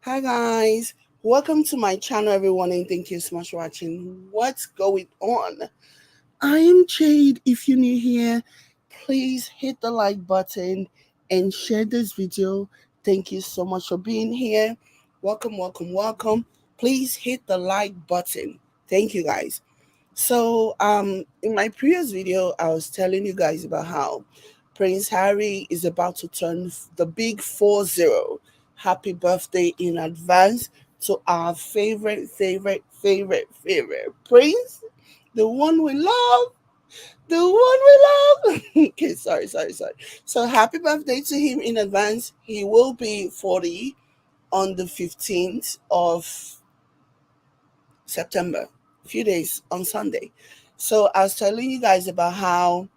Hi guys, welcome to my channel everyone and thank you so much for watching. What's going on? I am Jade. If you're new here, please hit the like button and share this video. Thank you so much for being here. Welcome. Please hit the like button. Thank you guys. In my previous video, I was telling you guys about how Prince Harry is about to turn the big 40. Happy birthday in advance to our favorite Prince, the one we love, the one we love. Okay, sorry. So happy birthday to him in advance. He will be 40 on the 15th of September, a few days on Sunday. So I was telling you guys about how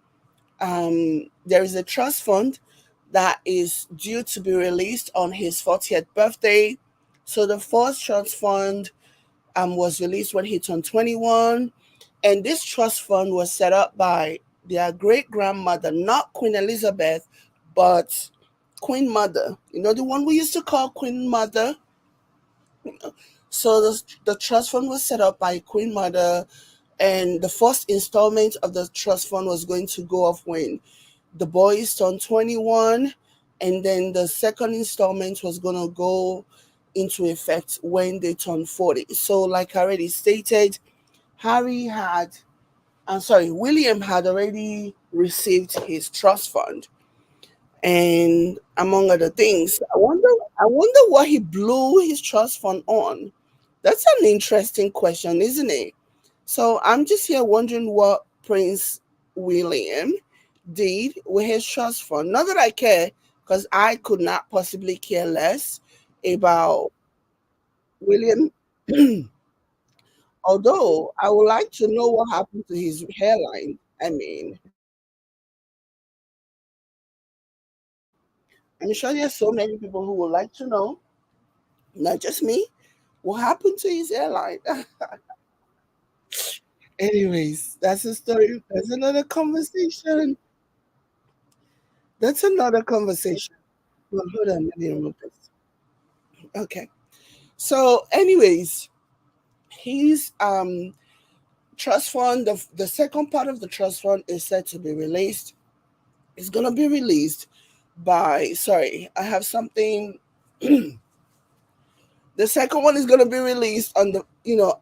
there is a trust fund that is due to be released on his 40th birthday. So the first trust fund was released when he turned 21. And this trust fund was set up by their great grandmother, not Queen Elizabeth, but Queen Mother. You know, the one we used to call Queen Mother. So the trust fund was set up by Queen Mother, and the first installment of the trust fund was going to go off when the boys turned 21, and then the second installment was going to go into effect when they turned 40. So, like I already stated, William had already received his trust fund, and among other things, I wonder what he blew his trust fund on. That's an interesting question, isn't it? So I'm just here wondering what Prince William did with his trust fund. Not that I care, because I could not possibly care less about William. Although I would like to know what happened to his hairline. I mean, I'm sure there's so many people who would like to know, not just me, what happened to his hairline. Anyways, that's a story. That's another conversation. That's another conversation. Well, hold on, let me remove this. Okay. So, anyways, his trust fund, the second part of the trust fund is set to be released. It's gonna be released by sorry, I have something. The second one is gonna be released on the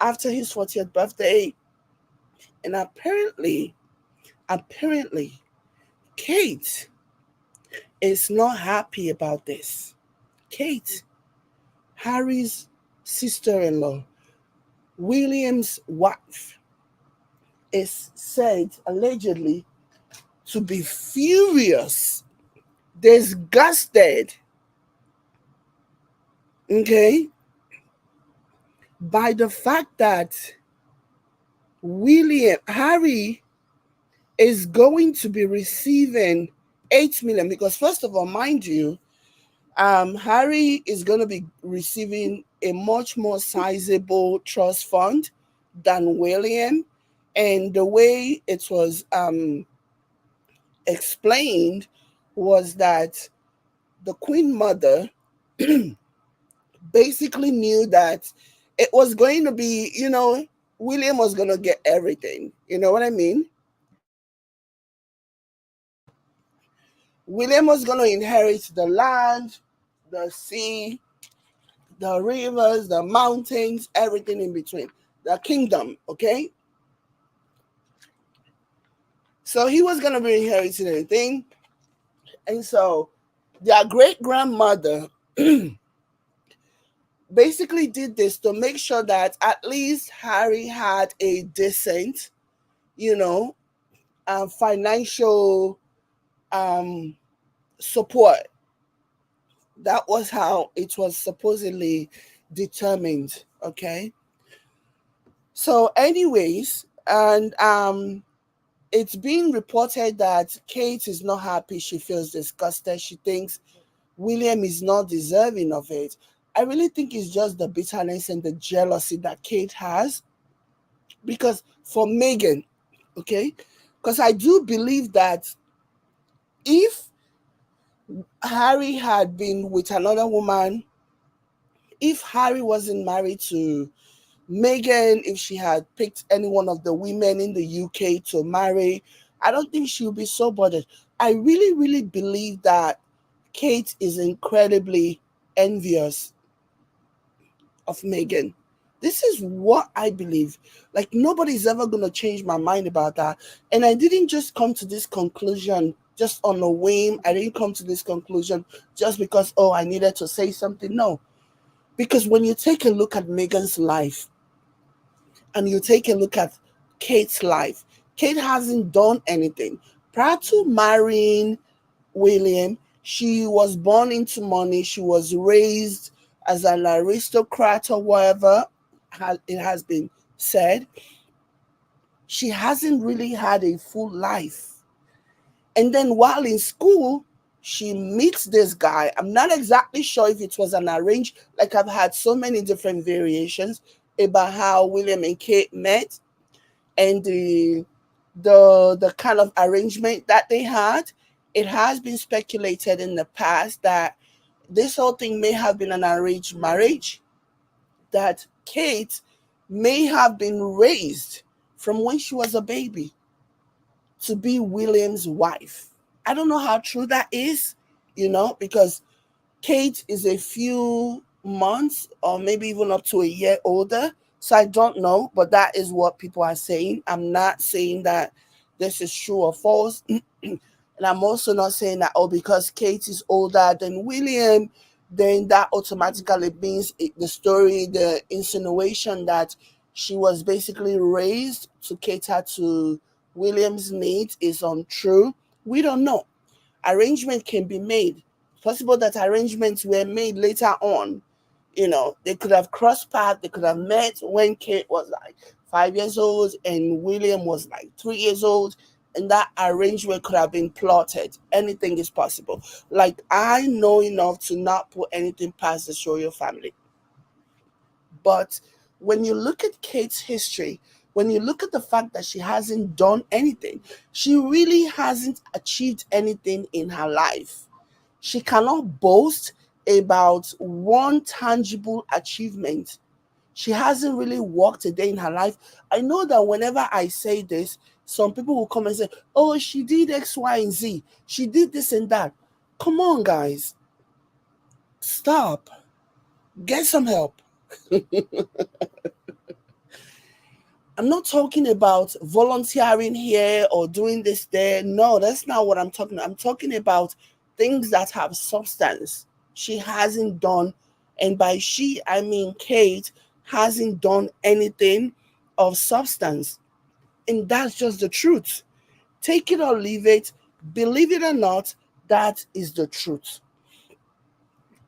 after his 40th birthday, and apparently, Kate is not happy about this. Kate, Harry's sister-in-law, William's wife, is said allegedly to be furious, disgusted, okay, by the fact that Harry is going to be receiving 8 million. Because first of all, mind you, Harry is going to be receiving a much more sizable trust fund than William. And the way it was explained was that the Queen Mother basically knew that it was going to be, William was going to get everything. You know what I mean? William was going to inherit the land, the sea, the rivers, the mountains, everything in between, the kingdom, okay? So he was going to be inheriting everything. And so their great grandmother basically did this to make sure that at least Harry had a decent, you know, financial um, support. That was how it was supposedly determined. Okay. So, anyways, and it's being reported that Kate is not happy. She feels disgusted. She thinks William is not deserving of it. I really think it's just the bitterness and the jealousy that Kate has. Because for Meghan, okay, because I do believe that if Harry had been with another woman If Harry wasn't married to Meghan, if she had picked any one of the women in the UK to marry, I don't think she would be so bothered. I really, really believe that Kate is incredibly envious of Meghan. This is what I believe. Like, nobody's ever going to change my mind about that. And I didn't just come to this conclusion just on a whim. I didn't come to this conclusion just because, oh, I needed to say something. No. Because when you take a look at Meghan's life and you take a look at Kate's life, Kate hasn't done anything. Prior to marrying William, she was born into money. She was raised as an aristocrat or whatever it has been said. She hasn't really had a full life. And then while in school, she meets this guy. I'm not exactly sure if it was an arranged, like I've had so many different variations about how William and Kate met and the kind of arrangement that they had. It has been speculated in the past that this whole thing may have been an arranged marriage, that Kate may have been raised from when she was a baby to be William's wife. I don't know how true that is, because Kate is a few months or maybe even up to a year older. So I don't know, but that is what people are saying. I'm not saying that this is true or false. And I'm also not saying that, oh, because Kate is older than William, then that automatically means the story, the insinuation that she was basically raised to cater to William's needs is untrue. We don't know. Arrangement can be made. It's possible that arrangements were made later on. They could have crossed paths, they could have met when Kate was like 5 years old and William was like 3 years old, and that arrangement could have been plotted. Anything is possible. Like, I know enough to not put anything past the royal family. But when you look at Kate's history, when you look at the fact that she hasn't done anything, she really hasn't achieved anything in her life. She cannot boast about one tangible achievement. She hasn't really worked a day in her life. I know that whenever I say this, some people will come and say, oh, she did X, Y, and Z. She did this and that. Come on, guys. Stop. Get some help. I'm not talking about volunteering here or doing this there. No, that's not what I'm talking about. I'm talking about things that have substance. She hasn't done, and by she, I mean Kate, hasn't done anything of substance. And that's just the truth. Take it or leave it, believe it or not, that is the truth.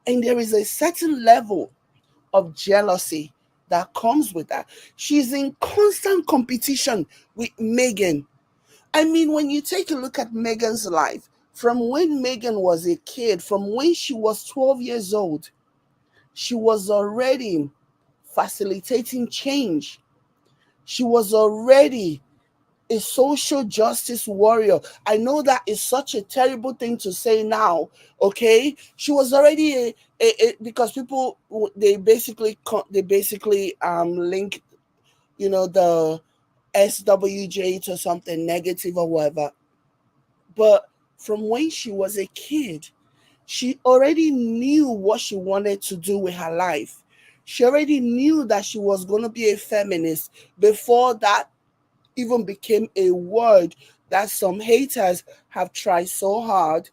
And there is a certain level of jealousy that comes with that. She's in constant competition with Meghan. I mean, when you take a look at Meghan's life, from when Meghan was a kid, from when she was 12 years old, she was already facilitating change. She was already a social justice warrior. I know that is such a terrible thing to say now, okay? She was already because people they basically link the SWJ to something negative or whatever. But from when she was a kid, she already knew what she wanted to do with her life. She already knew that she was going to be a feminist before that even became a word that some haters have tried so hard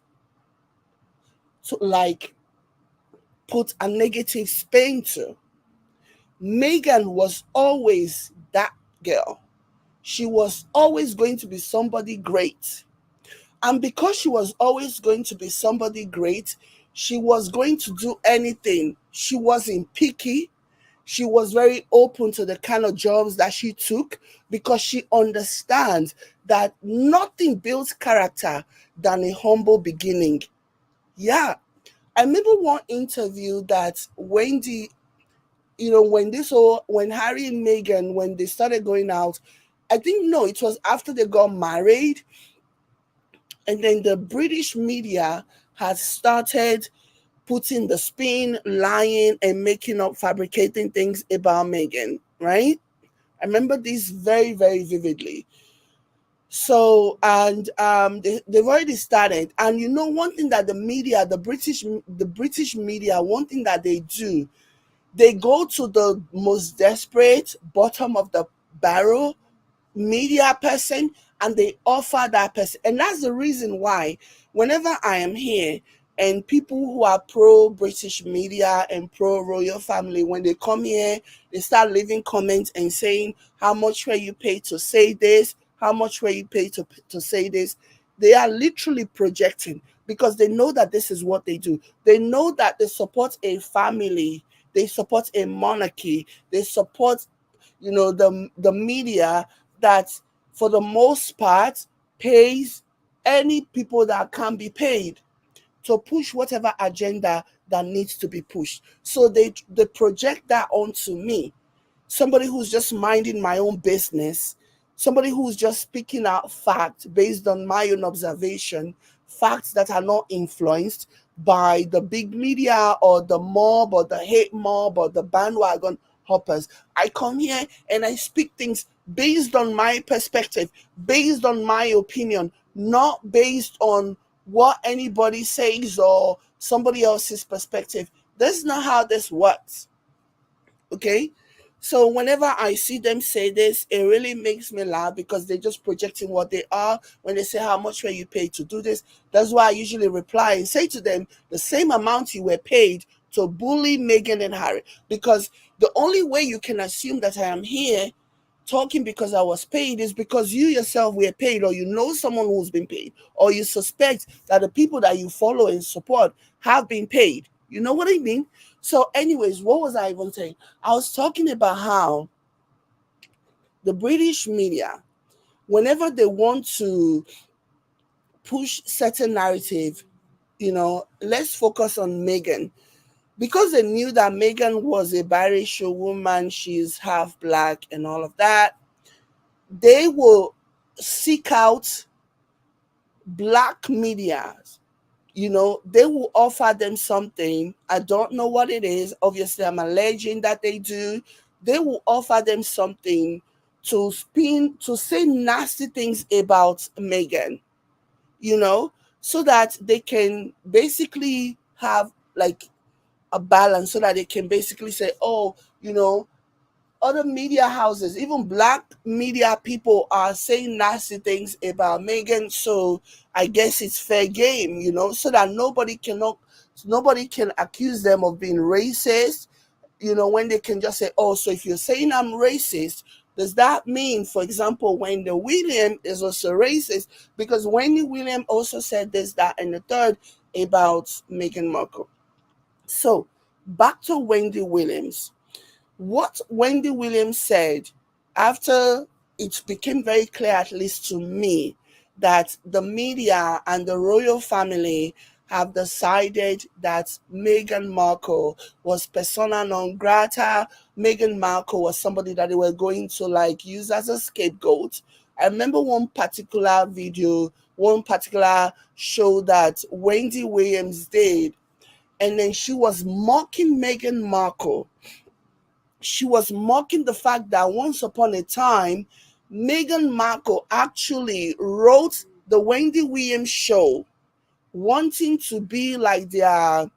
to like put a negative spin to. Meghan was always that girl. She was always going to be somebody great. And because she was always going to be somebody great, she was going to do anything. She wasn't picky. She was very open to the kind of jobs that she took because she understands that nothing builds character than a humble beginning. Yeah. I remember one interview that Wendy, when Harry and Meghan, when they started going out, I think, no, it was after they got married. And then the British media had started putting the spin, lying, and making up, fabricating things about Meghan, right? I remember this very, very vividly. So, and they've already started. And you know, one thing that the media, the British media, one thing that they do, they go to the most desperate, bottom of the barrel media person, and they offer that person. And that's the reason why whenever I am here and people who are pro British media and pro royal family, when they come here, they start leaving comments and saying, how much were you paid to say this, how much were you paid to say this. They are literally projecting, because they know that this is what they do. They know that they support a family, they support a monarchy, they support, the media that for the most part pays any people that can be paid to push whatever agenda that needs to be pushed. So they project that onto me, somebody who's just minding my own business, somebody who's just speaking out facts based on my own observation, facts that are not influenced by the big media or the mob or the hate mob or the bandwagon hoppers. I come here and I speak things based on my perspective, based on my opinion, not based on what anybody says or somebody else's perspective. That's not how this works. Okay. So whenever I see them say this, it really makes me laugh, because they're just projecting what they are. When they say, how much were you paid to do this? That's why I usually reply and say to them, the same amount you were paid to bully Meghan and Harry. Because the only way you can assume that I am here talking because I was paid is because you yourself were paid, or you know someone who's been paid, or you suspect that the people that you follow and support have been paid. You know what I mean? So, anyways, what was I even saying? I was talking about how the British media, whenever they want to push certain narrative, let's focus on Meghan. Because they knew that Meghan was a biracial woman, she's half black and all of that, they will seek out black media. They will offer them something. I don't know what it is. Obviously, I'm alleging that they do. They will offer them something to say nasty things about Meghan, so that they can basically have like a balance, so that they can basically say, oh, other media houses, even black media people, are saying nasty things about Meghan. So I guess it's fair game, so that nobody can accuse them of being racist, when they can just say, oh, so if you're saying I'm racist, does that mean, for example, Wendy Williams is also racist? Because Wendy Williams also said this, that, and the third about Meghan Markle. So back to Wendy Williams. What Wendy Williams said after it became very clear, at least to me, that the media and the royal family have decided that Meghan Markle was persona non grata. Meghan Markle was somebody that they were going to use as a scapegoat. I remember one particular video, one particular show that Wendy Williams did, and then she was mocking Meghan Markle. She was mocking the fact that once upon a time, Meghan Markle actually wrote the Wendy Williams show, wanting to be like their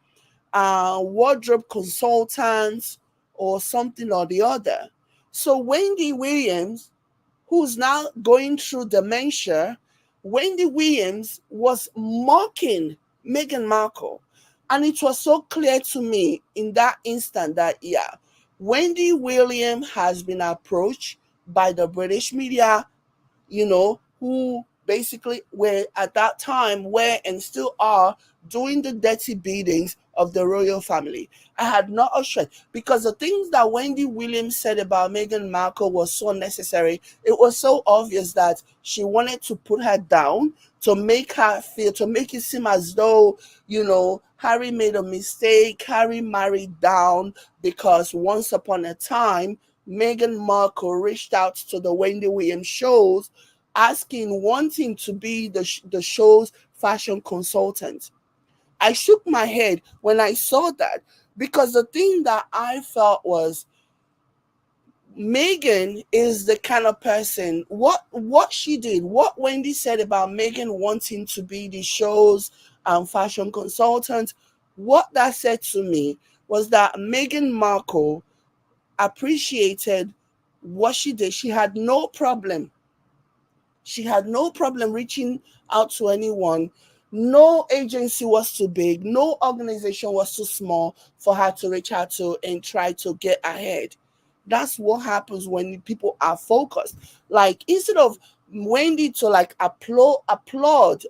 wardrobe consultant or something or the other. So Wendy Williams, who's now going through dementia, Wendy Williams was mocking Meghan Markle. And it was so clear to me in that instant that, yeah, Wendy Williams has been approached by the British media, who basically were at that time, were and still are doing the dirty biddings of the royal family. I had not a shred, because the things that Wendy Williams said about Meghan Markle was so necessary. It was so obvious that she wanted to put her down, to make her feel, to make it seem as though, Harry made a mistake, Harry married down, because once upon a time, Meghan Markle reached out to the Wendy Williams shows, wanting to be the show's fashion consultant. I shook my head when I saw that, because the thing that I felt was, Meghan is the kind of person, what she did, what Wendy said about Meghan wanting to be the show's fashion consultant, what that said to me was that Meghan Markle appreciated what she did. She had no problem reaching out to anyone. No agency was too big, no organization was too small for her to reach out to and try to get ahead. That's what happens when people are focused. Like, instead of Wendy to like applaud,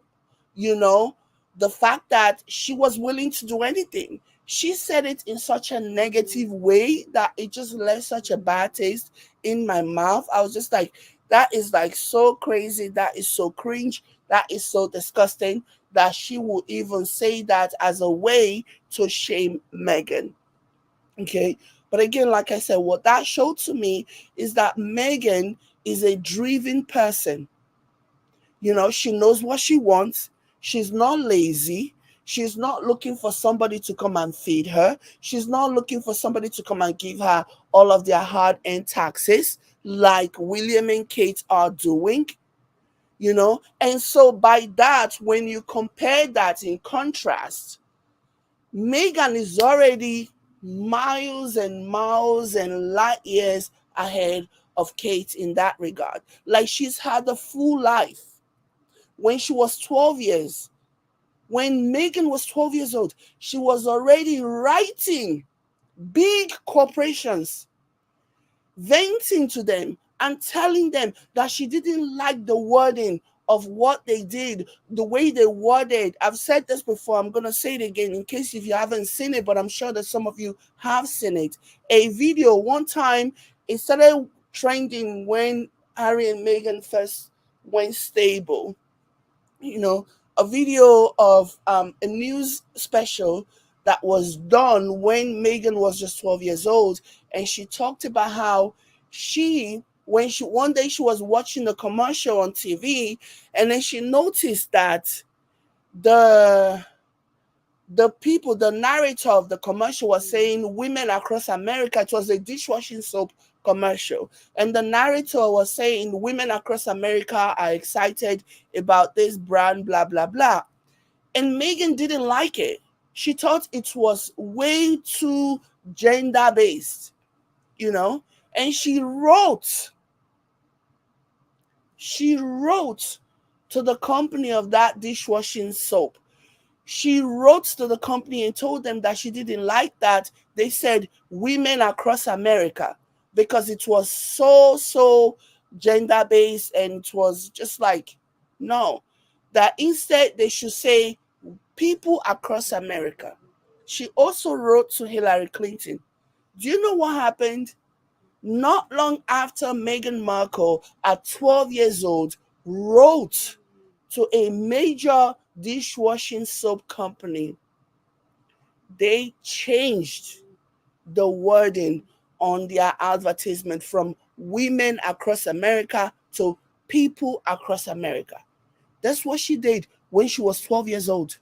you know, the fact that she was willing to do anything, she said it in such a negative way that it just left such a bad taste in my mouth. I was just like, that is like so crazy, that is so cringe, that is so disgusting, that she will even say that as a way to shame Meghan. Okay. But again, like I said, what that showed to me is that Meghan is a driven person. She knows what she wants. She's not lazy. She's not looking for somebody to come and feed her. She's not looking for somebody to come and give her all of their hard earned taxes like William and Kate are doing. And so, by that, when you compare that in contrast, Meghan is already miles and miles and light years ahead of Kate in that regard. Like, she's had a full life. When she was 12 years, when Meghan was 12 years old, she was already writing big corporations, venting to them and telling them that she didn't like the wording of what they did, the way they worded. I've said this before, I'm going to say it again in case if you haven't seen it, but I'm sure that some of you have seen it. A video one time, it started trending when Harry and Meghan first went stable. you know, a video of a news special that was done when Meghan was just 12 years old. And she talked about how when she one day she was watching a commercial on TV, and then she noticed that the the narrator of the commercial was saying women across America. It was a dishwashing soap commercial. And the narrator was saying women across America are excited about this brand, blah, blah, blah. And Meghan didn't like it. She thought it was way too gender based, you know? And she wrote to the company of that dishwashing soap. She wrote to the company and told them that she didn't like that they said women across America, because it was so gender based, and it was just like, no, that instead they should say people across America. She also wrote to Hillary Clinton. Do you know what happened? Not long after Meghan Markle, at 12 years old, wrote to a major dishwashing soap company, they changed the wording on their advertisement from women across America to people across America. That's what she did when she was 12 years old.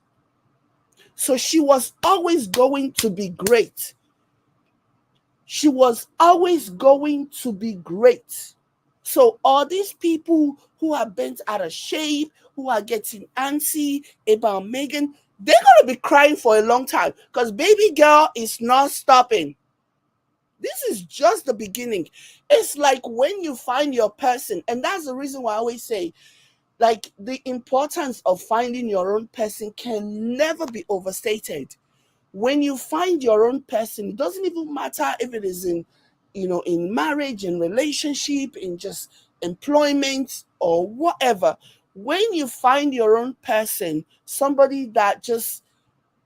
So she was always going to be great. She was always going to be great. So all these people who are bent out of shape, who are getting antsy about Meghan, they're gonna be crying for a long time, because baby girl is not stopping. This is just the beginning. It's like when you find your person, and that's the reason why I always say, like, the importance of finding your own person can never be overstated. When you find your own person, it doesn't even matter if it is in marriage, in relationship, in just employment or whatever. When you find your own person, somebody that just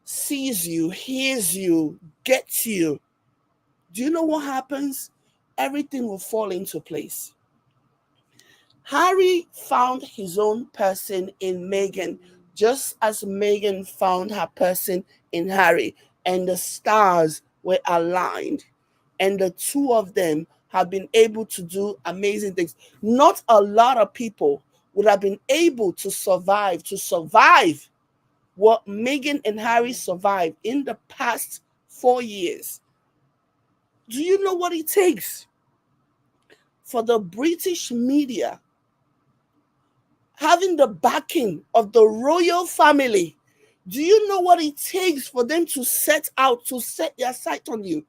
sees you, hears you, gets you, do you know what happens? Everything will fall into place. Harry found his own person in Meghan, just as Meghan found her person in Harry, and the stars were aligned. And the two of them have been able to do amazing things. Not a lot of people would have been able to survive what Meghan and Harry survived in the past 4 years, do you know what it takes for the British media having the backing of the royal family? Do you know what it takes for them to set their sight on you?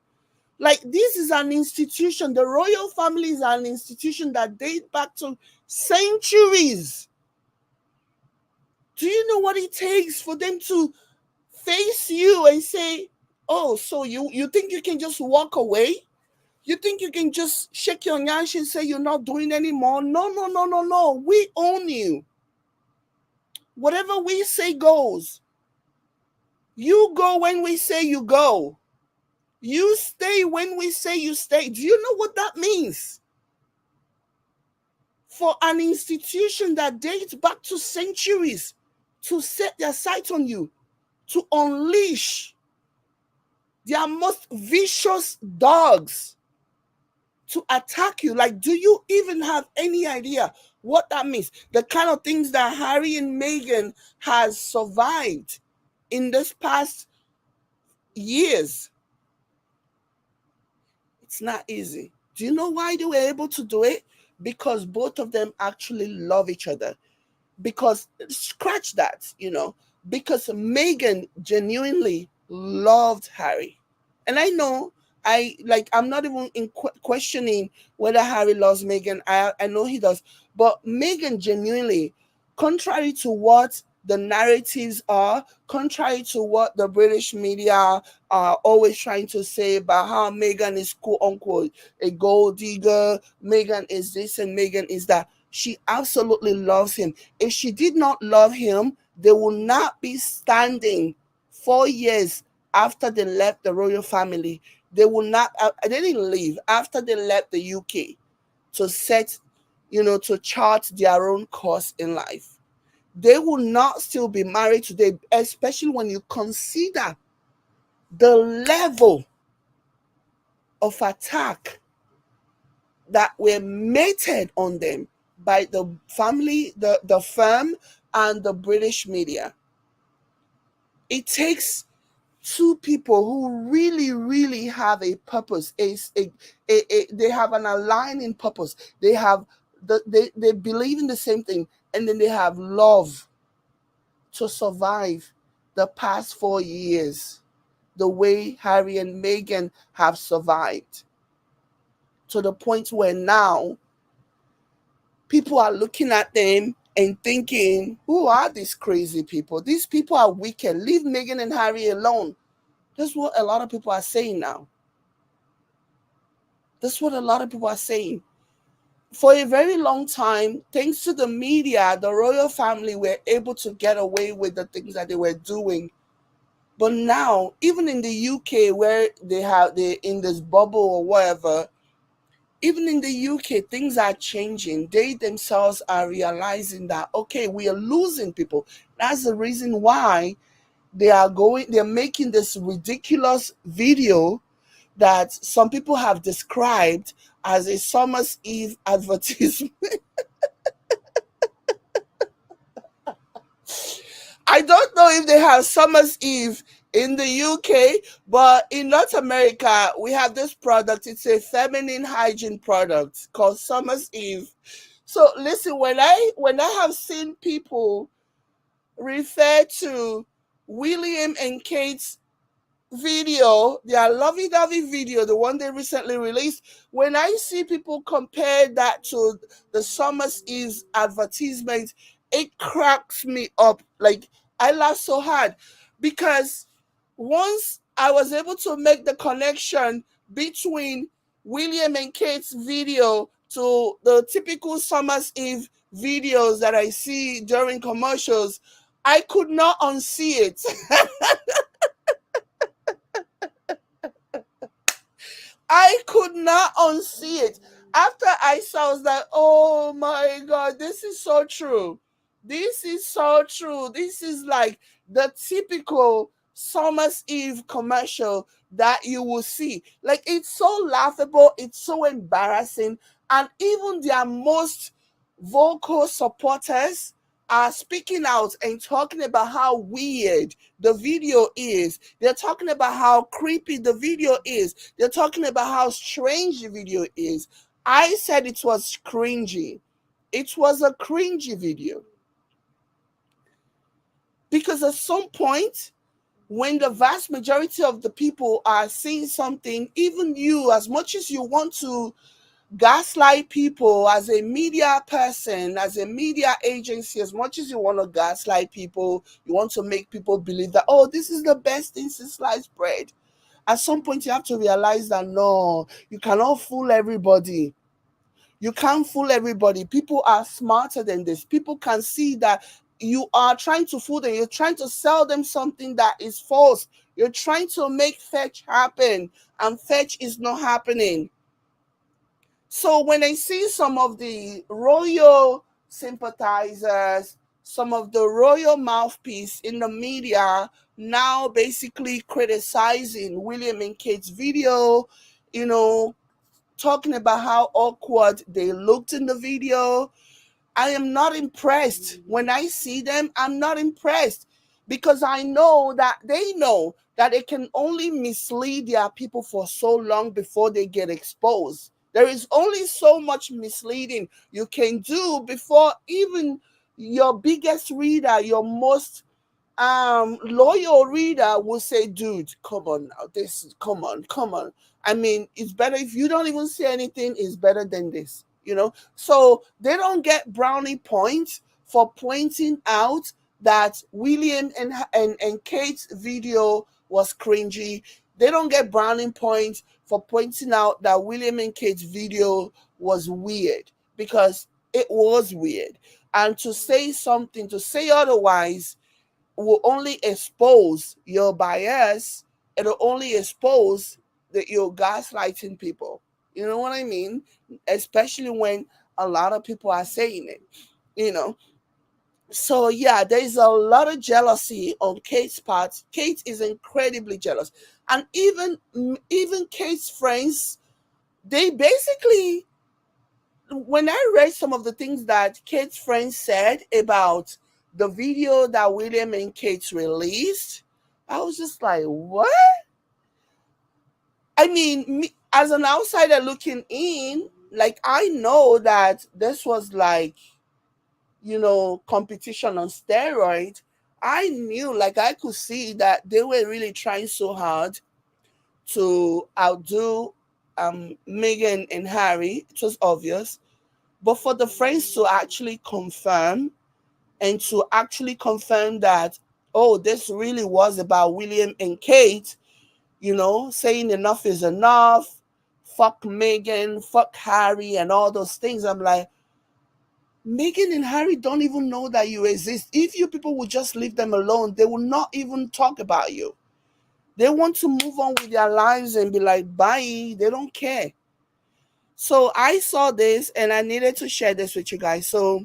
Like, this is an institution. The royal family is an institution that dates back to centuries. Do you know what it takes for them to face you and say, oh, so you think you can just walk away? You think you can just shake your nyash and say you're not doing anymore? No, no, no, no, no. We own you. Whatever we say goes. You go when we say you go. You stay when we say you stay. Do you know what that means? For an institution that dates back to centuries to set their sight on you, to unleash their most vicious dogs to attack you. Like, do you even have any idea what that means? The kind of things that Harry and Meghan has survived in this past years. It's not easy. Do you know why they were able to do it? Because both of them actually love each other. Because, scratch that, because Meghan genuinely loved Harry. And I know, I'm not even questioning whether Harry loves Meghan. I know he does. But Meghan genuinely, contrary to what the narratives are, contrary to what the British media are always trying to say about how Meghan is quote unquote a gold digger, Meghan is this and Meghan is that, she absolutely loves him. If she did not love him, they will not be standing 4 years after they left the royal family. They will not, they didn't leave after they left the UK to set, to chart their own course in life. They will not still be married today, especially when you consider the level of attack that were meted on them by the family, the firm, and the British media. It takes two people who really, really have a purpose. They have an aligning purpose. They believe in the same thing, and then they have love to survive the past 4 years the way Harry and Meghan have survived, to the point where now people are looking at them and thinking, who are these crazy people? These people are wicked. Leave Meghan and Harry alone. That's what a lot of people are saying now. That's what a lot of people are saying. For a very long time, thanks to the media, the royal family were able to get away with the things that they were doing. But now, even in the UK, where they're in this bubble or whatever, even in the UK, things are changing. They themselves are realizing that, okay, we are losing people. That's the reason why they're making this ridiculous video that some people have described as a Summer's Eve advertisement. I don't know if they have Summer's Eve in the UK, but in North America, we have this product. It's a feminine hygiene product called Summer's Eve. So listen, when I have seen people refer to William and Kate's video, their lovey-dovey video, the one they recently released, when I see people compare that to the Summer's Eve advertisement, it cracks me up. Like, I laugh so hard because once I was able to make the connection between William and Kate's video to the typical Summer's Eve videos that I see during commercials, I could not unsee it. I could not unsee it. After I saw, I was like, oh my God, this is so true. This is so true. This is like the typical Summer's Eve commercial that you will see. Like, it's so laughable, it's so embarrassing, and even their most vocal supporters are speaking out and talking about how weird the video is. They're talking about how creepy the video is. They're talking about how strange the video is. I said it was cringy. It was a cringy video. Because at some point, when the vast majority of the people are seeing something, even you, as much as you want to gaslight people as a media person, as a media agency, as much as you want to gaslight people, you want to make people believe that, oh, this is the best thing since sliced bread. At some point, you have to realize that no, you cannot fool everybody. You can't fool everybody. People are smarter than this. People can see that you are trying to fool them. You're trying to sell them something that is false. You're trying to make fetch happen, and fetch is not happening. So when I see some of the royal sympathizers, some of the royal mouthpiece in the media now basically criticizing William and Kate's video, you know, talking about how awkward they looked in the video, I am not impressed. When I see them, I'm not impressed because I know that they can only mislead their people for so long before they get exposed. There is only so much misleading you can do before even your biggest reader, your most loyal reader will say, dude, come on now, come on. I mean, it's better if you don't even say anything, it's better than this, you know. So they don't get brownie points for pointing out that William and Kate's video was cringy. They don't get brownie points for pointing out that William and Kate's video was weird, because it was weird. And to say something, to say otherwise, will only expose your bias. It'll only expose that you're gaslighting people. You know what I mean? Especially when a lot of people are saying it, you know. So yeah, there's a lot of jealousy on Kate's part. Kate is incredibly jealous. And even Kate's friends, they basically, when I read some of the things that Kate's friends said about the video that William and Kate released, I was just like, what? I mean, me, as an outsider looking in, like, I know that this was like, competition on steroids. I knew, like, I could see that they were really trying so hard to outdo Meghan and Harry. It was obvious. But for the friends to actually confirm, and to actually confirm that, oh, this really was about William and Kate, saying enough is enough, fuck Meghan, fuck Harry, and all those things. I'm like, Meghan and Harry don't even know that you exist. If you people would just leave them alone, they will not even talk about you. They want to move on with their lives and be like, bye. They don't care. So I saw this and I needed to share this with you guys. So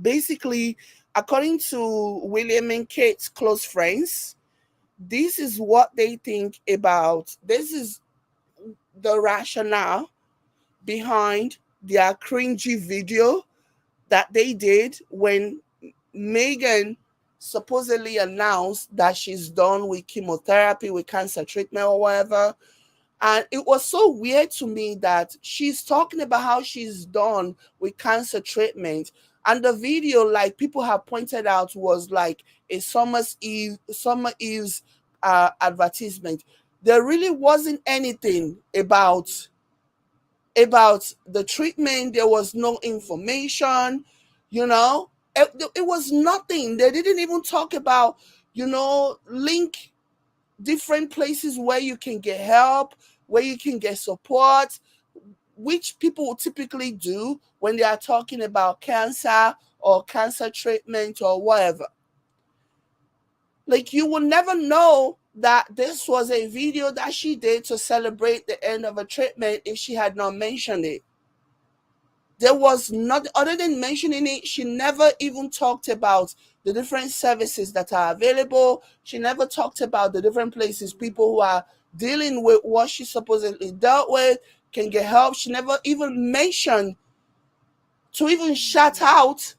basically, according to William and Kate's close friends, this is what they think about. This is the rationale behind their cringy video that they did when Meghan supposedly announced that she's done with chemotherapy, with cancer treatment or whatever. And it was so weird to me that she's talking about how she's done with cancer treatment. And the video, like people have pointed out, was like a Summer Eve's advertisement. There really wasn't anything about the treatment. There was no information, you know. It was nothing. They didn't even talk about, link different places where you can get help, where you can get support, which people typically do when they are talking about cancer or cancer treatment or whatever. Like, you will never know that this was a video that she did to celebrate the end of a treatment if she had not mentioned it. There was not, other than mentioning it, she never even talked about the different services that are available. She never talked about the different places people who are dealing with what she supposedly dealt with can get help. She never even mentioned to even shout out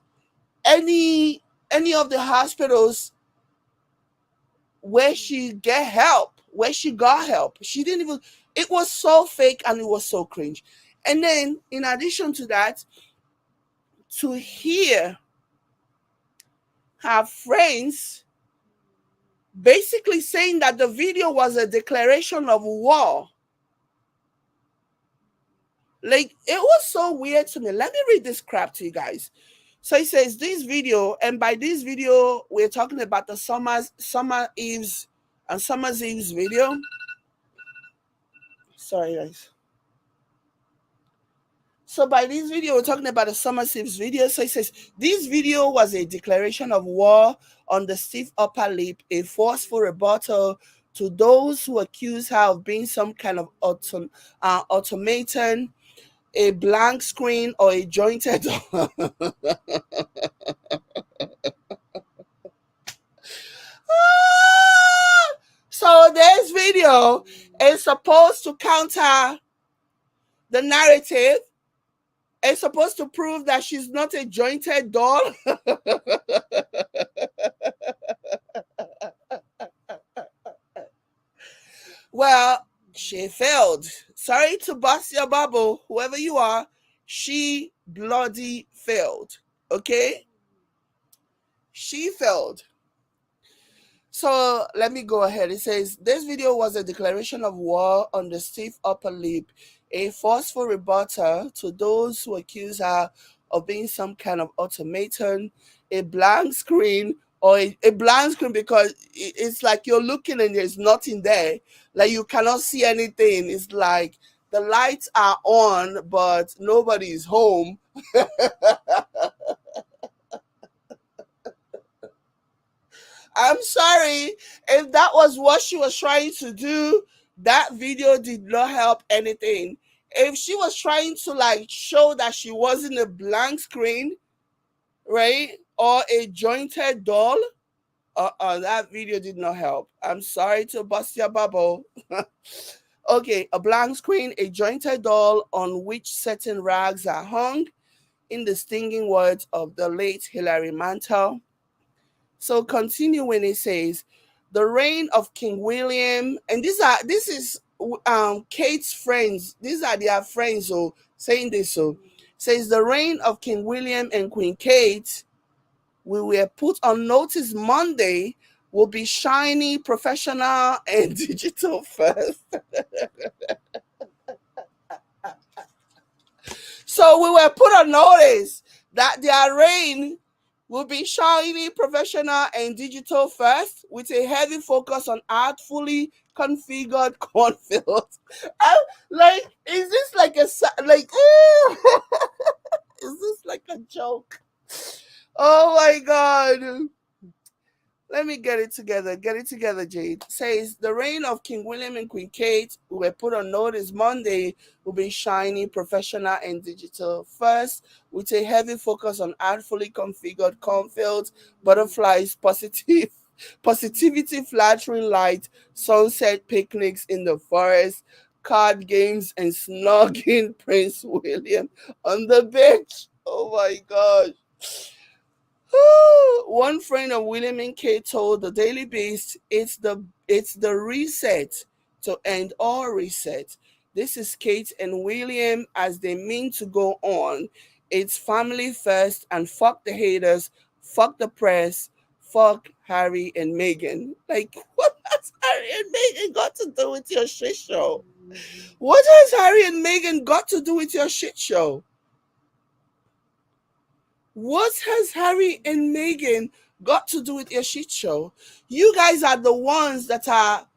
any of the hospitals where she get help, where she got help. She didn't even, it was so fake and it was so cringe. And then in addition to that, to hear her friends basically saying that the video was a declaration of war. Like, it was so weird to me. Let me read this crap to you guys. So it says this video, and by this video, we're talking about the Summer Eve's and Summer's Eve's video. Sorry, guys. So by this video, we're talking about the Summer Eve's video. So it says this video was a declaration of war on the stiff upper lip, a forceful rebuttal to those who accuse her of being some kind of automaton, a blank screen, or a jointed. So this video is supposed to counter the narrative. It's supposed to prove that she's not a jointed doll. Well, she failed. Sorry to bust your bubble, whoever you are. She bloody failed. Okay? She failed. So let me go ahead. It says, this video was a declaration of war on the stiff upper lip, a forceful rebuttal to those who accuse her of being some kind of automaton, a blank screen, or a blank screen because it's like you're looking and there's nothing there. Like you cannot see anything. It's like the lights are on, but nobody is home. I'm sorry if that was what she was trying to do. That video did not help anything. If she was trying to like show that she wasn't a blank screen, right, or a jointed doll, that video did not help. I'm sorry to bust your bubble. Okay, a blank screen, a jointed doll on which certain rags are hung, in the stinging words of the late Hilary Mantel. So continuing, it says, the reign of King William, and this is Kate's friends. These are their friends who saying this. So says the reign of King William and Queen Kate, we were put on notice Monday, will be shiny, professional, and digital first. So we were put on notice that their reign will be shiny, professional, and digital first, with a heavy focus on artfully configured cornfields. Like, is this like a like? Is this like a joke? Oh my god! Let me get it together. Get it together, Jade. Says the reign of King William and Queen Kate, who were put on notice Monday, will be shiny, professional, and digital first, with a heavy focus on artfully configured cornfields, butterflies, positivity, flattering light, sunset picnics in the forest, card games, and snogging Prince William on the beach. Oh my gosh. One friend of William and Kate told the Daily Beast, it's the reset to end all reset. This is Kate and William as they mean to go on. It's family first and fuck the haters, fuck the press, fuck Harry and Meghan. Like, what has Harry and Meghan got to do with your shit show? What has Harry and Meghan got to do with your shit show? What has Harry and Meghan got to do with your shit show? You guys are the ones that are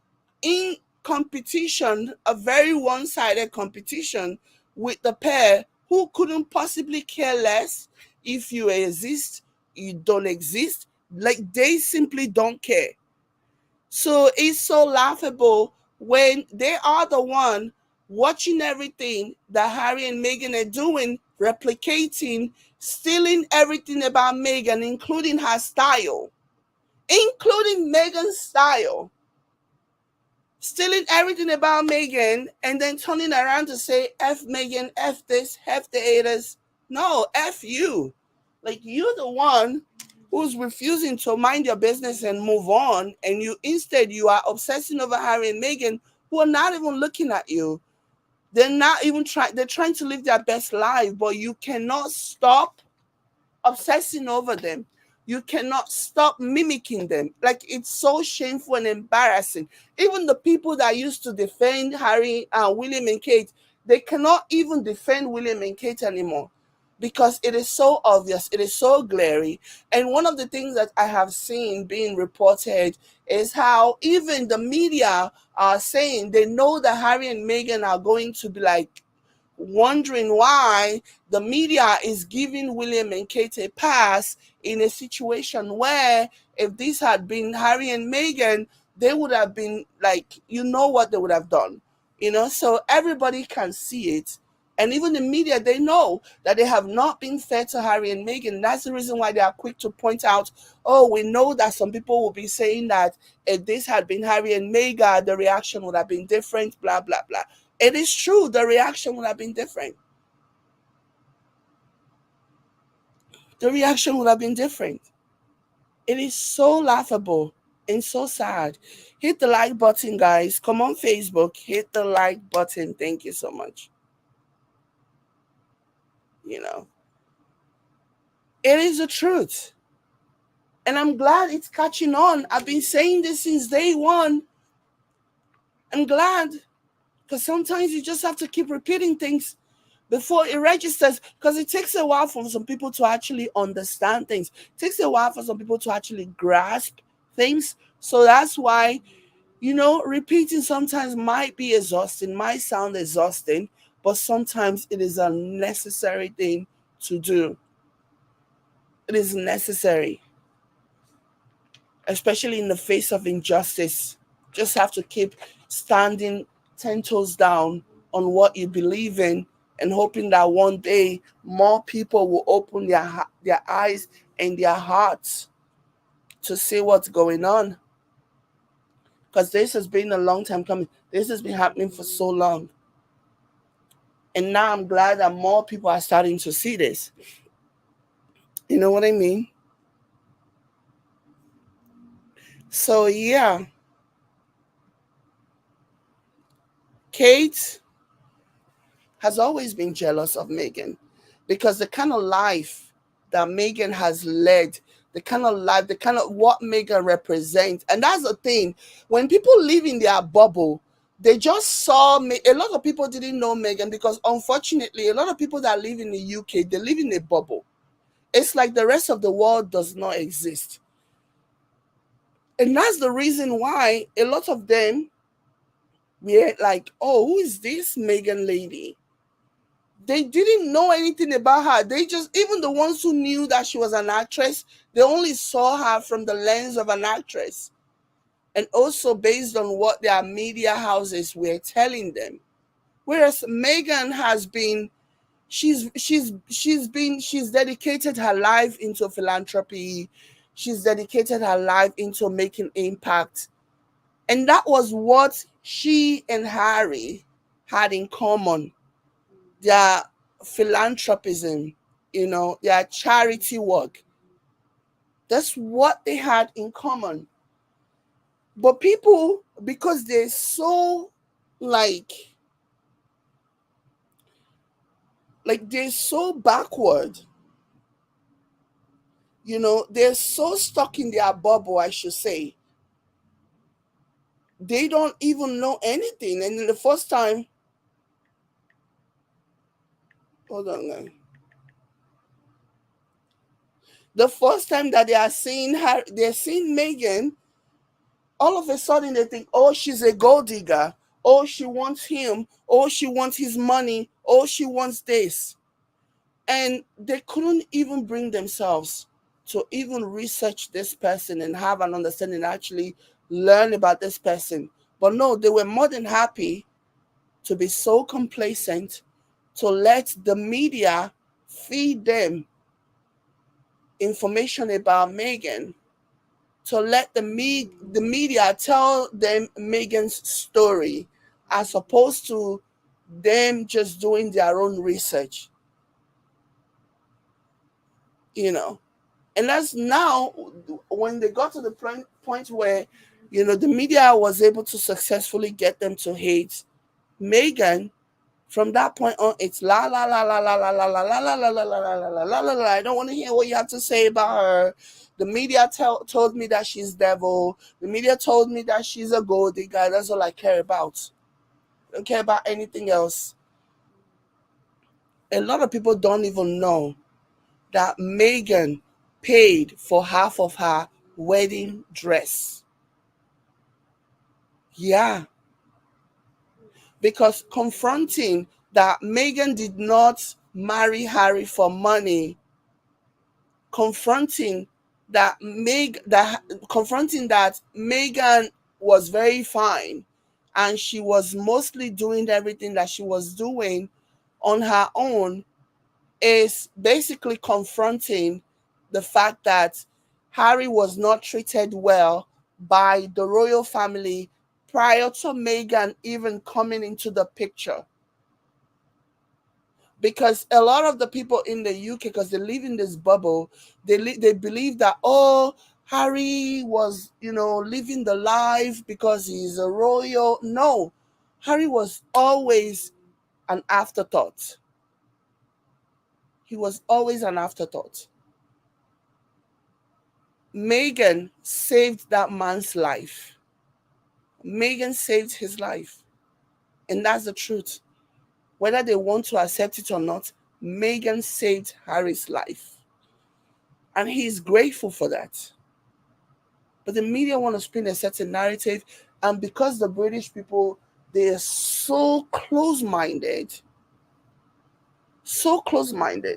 in competition, a very one-sided competition with the pair who couldn't possibly care less if you exist, you don't exist. Like, they simply don't care. So it's so laughable when they are the one watching everything that Harry and Meghan are doing, replicating, stealing everything about Meghan, including her style, including Meghan's style, stealing everything about Meghan, and then turning around to say, F Meghan, F this, F the haters. No, F you. Like, you're the one who's refusing to mind your business and move on, and you are obsessing over Harry and Meghan, who are not even looking at you. They're not even trying. They're trying to live their best life, but you cannot stop obsessing over them. You cannot stop mimicking them. Like, it's so shameful and embarrassing. Even the people that used to defend Harry, William and Kate, they cannot even defend William and Kate anymore because it is so obvious, it is so glaring. And one of the things that I have seen being reported is how even the media are saying they know that Harry and Meghan are going to be like wondering why the media is giving William and Kate a pass in a situation where if this had been Harry and Meghan, they would have been like, you know what they would have done. So everybody can see it. And even the media, they know that they have not been fair to Harry and Meghan. That's the reason why they are quick to point out, oh, we know that some people will be saying that if this had been Harry and Meghan, the reaction would have been different, blah, blah, blah. It is true, the reaction would have been different. The reaction would have been different. It is so laughable and so sad. Hit the like button, guys. Come on, Facebook. Hit the like button. Thank you so much. You know, it is the truth. And I'm glad it's catching on. I've been saying this since day one. I'm glad because sometimes you just have to keep repeating things before it registers, because it takes a while for some people to actually understand things. It takes a while for some people to actually grasp things. So that's why, repeating sometimes might be exhausting, might sound exhausting, but sometimes it is a necessary thing to do. It is necessary, especially in the face of injustice. Just have to keep standing 10 toes down on what you believe in and hoping that one day more people will open their eyes and their hearts to see what's going on. Because this has been a long time coming. This has been happening for so long. And now I'm glad that more people are starting to see this. You know what I mean? So, yeah. Kate has always been jealous of Meghan because the kind of life that Meghan has led, the kind of life, the kind of what Meghan represents. And that's the thing. When people live in their bubble, they just saw me. A lot of people didn't know Meghan because, unfortunately, a lot of people that live in the UK, they live in a bubble. It's like the rest of the world does not exist. And that's the reason why a lot of them were like, oh, who is this Meghan lady? They didn't know anything about her. They just, even the ones who knew that she was an actress, they only saw her from the lens of an actress. And also based on what their media houses were telling them. Whereas Meghan has been, she's dedicated her life into philanthropy. She's dedicated her life into making impact. And that was what she and Harry had in common. Their philanthropism, their charity work. That's what they had in common. But people, because they're so like they're so backward, they're so stuck in their bubble, I should say. They don't even know anything. And then the first time, hold on, guys. The first time that they are seeing her, they're seeing Meghan, all of a sudden they think, oh, she's a gold digger. Oh, she wants him. Oh, she wants his money. Oh, she wants this. And they couldn't even bring themselves to even research this person and have an understanding, actually learn about this person. But no, they were more than happy to be so complacent, to let the media feed them information about Meghan, to let the media tell them Meghan's story, as opposed to them just doing their own research. you know. And that's now when they got to the point where, the media was able to successfully get them to hate Meghan. From that point on, it's la la la la la la la la la la la la la la la la la la. I don't want to hear what you have to say about her. The media told me that she's devil. The media told me that she's a gold digger. That's all I care about. I don't care about anything else. A lot of people don't even know that Meghan paid for half of her wedding dress. Yeah, because confronting that Meghan did not marry Harry for money, confronting confronting that Meghan was very fine and she was mostly doing everything that she was doing on her own, is basically confronting the fact that Harry was not treated well by the royal family prior to Meghan even coming into the picture. Because a lot of the people in the UK, because they live in this bubble, they believe that, oh, Harry was, living the life because he's a royal. No, Harry was always an afterthought. He was always an afterthought. Meghan saved that man's life. Meghan saved his life. And that's the truth. Whether they want to accept it or not, Meghan saved Harry's life. And he's grateful for that. But the media want to spin a certain narrative. And because the British people, they are so close-minded,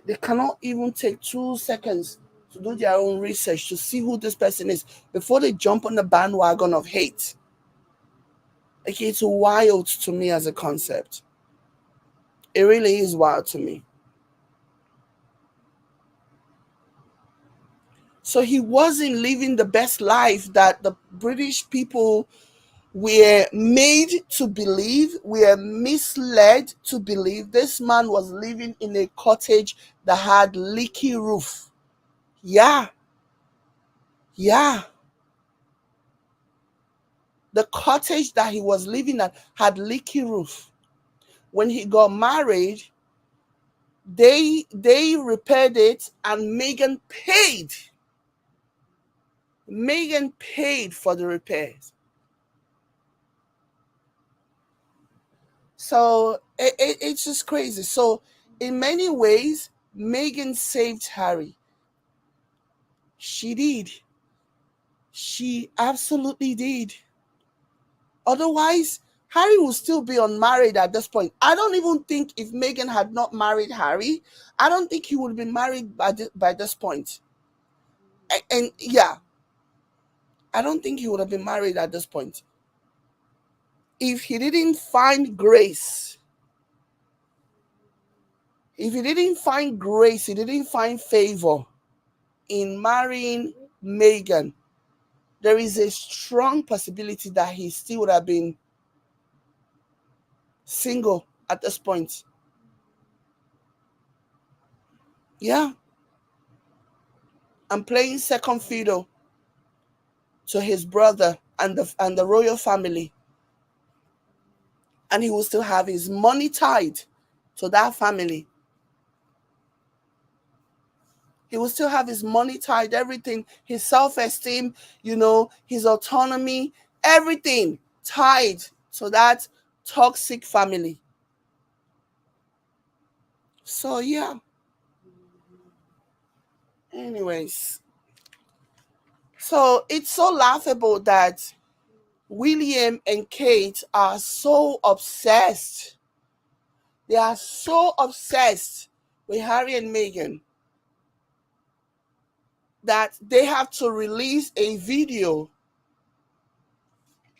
they cannot even take 2 seconds to do their own research to see who this person is before they jump on the bandwagon of hate. Like, it's wild to me as a concept. It really is wild to me. So he wasn't living the best life that the British people were made to believe, were misled to believe. This man was living in a cottage that had leaky roof. Yeah. Yeah. The cottage that he was living at had leaky roof. When he got married, they repaired it and Meghan paid. Meghan paid for the repairs. So it's just crazy. So in many ways, Meghan saved Harry. She did. She absolutely did. Otherwise, Harry would still be unmarried at this point. I don't even think if Meghan had not married Harry, I don't think he would have been married by this point. And yeah, I don't think he would have been married at this point. If he didn't find grace, he didn't find favor in marrying Meghan, there is a strong possibility that he still would have been single at this point. Yeah. And playing second fiddle to his brother and the royal family. And he will still have his money tied to that family. He will still have his money tied, everything, his self-esteem, his autonomy, everything tied to that toxic family. So yeah. Anyways. So it's so laughable that William and Kate are so obsessed. They are so obsessed with Harry and Meghan that they have to release a video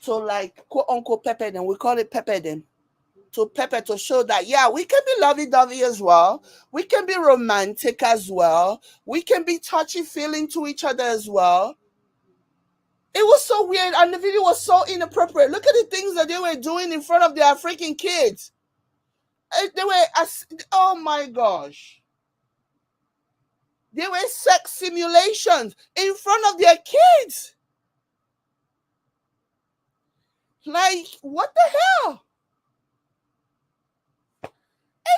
to, like, quote unquote pepper them. We call it pepper them. To pepper, to show that, yeah, we can be lovey-dovey as well. We can be romantic as well. We can be touchy-feeling to each other as well. It was so weird, and the video was so inappropriate. Look at the things that they were doing in front of their freaking kids. They were, oh my gosh. There were sex simulations in front of their kids. Like, what the hell?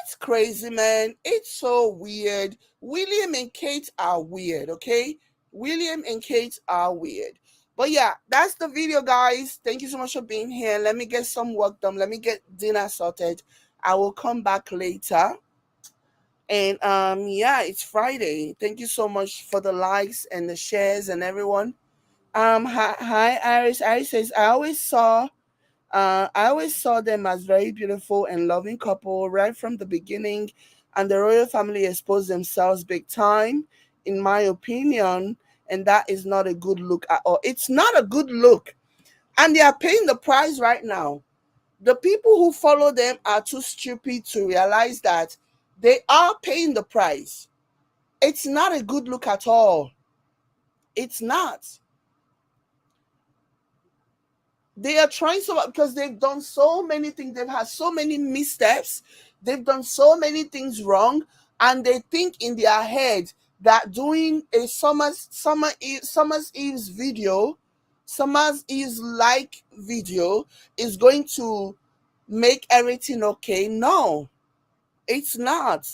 It's crazy, man. It's so weird. William and Kate are weird, okay? William and Kate are weird. But yeah, that's the video, guys. Thank you so much for being here. Let me get some work done. Let me get dinner sorted. I will come back later. And yeah, it's Friday. Thank you so much for the likes and the shares and everyone. Hi Iris. Iris says I always saw them as very beautiful and loving couple right from the beginning, and the royal family exposed themselves big time, in my opinion, and that is not a good look at all. It's not a good look, and they are paying the price right now. The people who follow them are too stupid to realize that they are paying the price. It's not a good look at all. It's not. They are trying so much because they've done so many things. They've had so many missteps. They've done so many things wrong, and they think in their head that doing a Summer's Eve's video, Summer's Eve's like video, is going to make everything okay. No, it's not.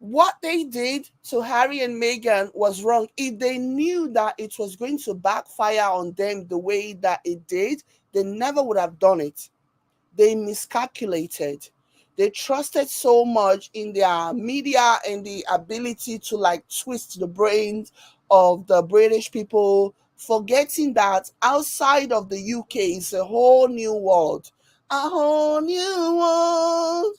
What they did to Harry and Meghan was wrong. If they knew that it was going to backfire on them the way that it did, they never would have done it. They miscalculated. They trusted so much in their media and the ability to like twist the brains of the British people, forgetting that outside of the UK is a whole new world. A whole new world.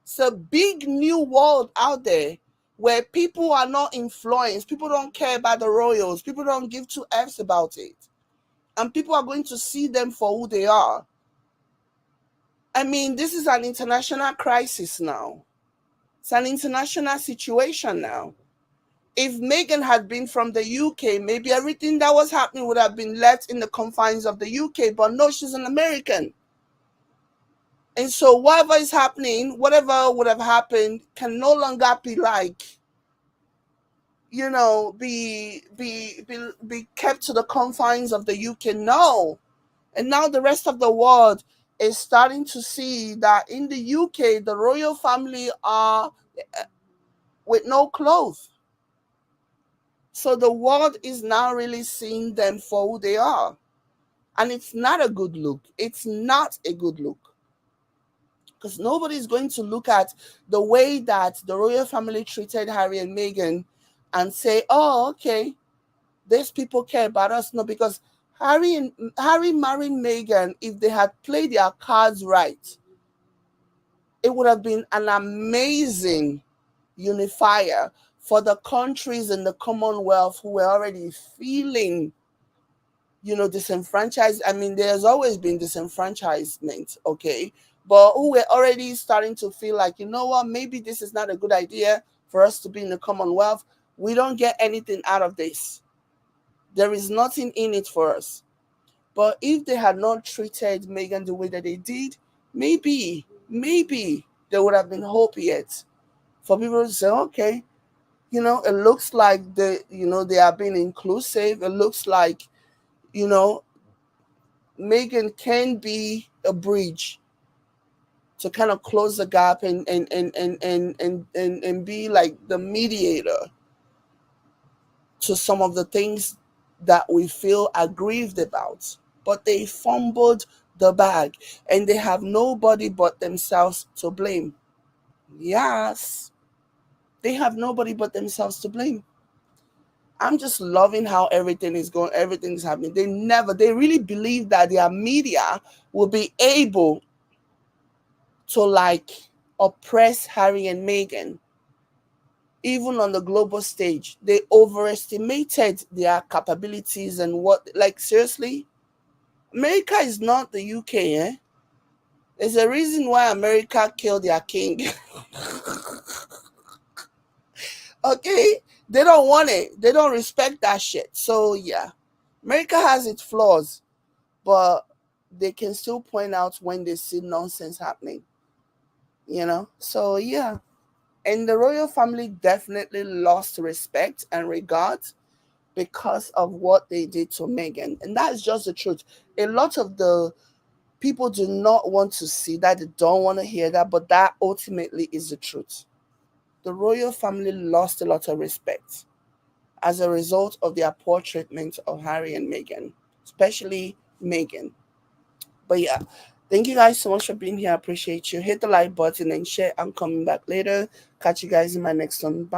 It's a big new world out there where people are not influenced. People don't care about the royals. People don't give two F's about it. And people are going to see them for who they are. I mean, this is an international crisis now. It's an international situation now. If Meghan had been from the UK, maybe everything that was happening would have been left in the confines of the UK. But no, she's an American. And so whatever is happening, whatever would have happened, can no longer be like, be kept to the confines of the UK. No. And now the rest of the world is starting to see that in the UK, the royal family are with no clothes. So the world is now really seeing them for who they are. And it's not a good look. It's not a good look. Because nobody's going to look at the way that the royal family treated Harry and Meghan and say, oh, okay, these people care about us. No, because Harry marrying Meghan, if they had played their cards right, it would have been an amazing unifier for the countries in the Commonwealth who were already feeling, disenfranchised. I mean, there's always been disenfranchisement, okay? But who were already starting to feel like, you know what, maybe this is not a good idea for us to be in the Commonwealth. We don't get anything out of this. There is nothing in it for us. But if they had not treated Meghan the way that they did, maybe there would have been hope yet for people to say, okay, it looks like they are being inclusive. It looks like, Meghan can be a bridge to kind of close the gap and be like the mediator to some of the things that we feel aggrieved about. But they fumbled the bag and they have nobody but themselves to blame. Yes, they have nobody but themselves to blame. I'm just loving how everything is going, everything's happening. They really believe that their media will be able to like oppress Harry and Meghan, even on the global stage. They overestimated their capabilities and what, like, seriously, America is not the UK, eh? There's a reason why America killed their king. Okay? They don't want it. They don't respect that shit. So, yeah. America has its flaws, but they can still point out when they see nonsense happening. So, yeah. And the royal family definitely lost respect and regard because of what they did to Meghan. And that's just the truth. A lot of the people do not want to see that, they don't want to hear that, but that ultimately is the truth. The royal family lost a lot of respect as a result of their poor treatment of Harry and Meghan, especially Meghan. But yeah, thank you guys so much for being here. I appreciate you. Hit the like button and share. I'm coming back later. Catch you guys in my next one. Bye.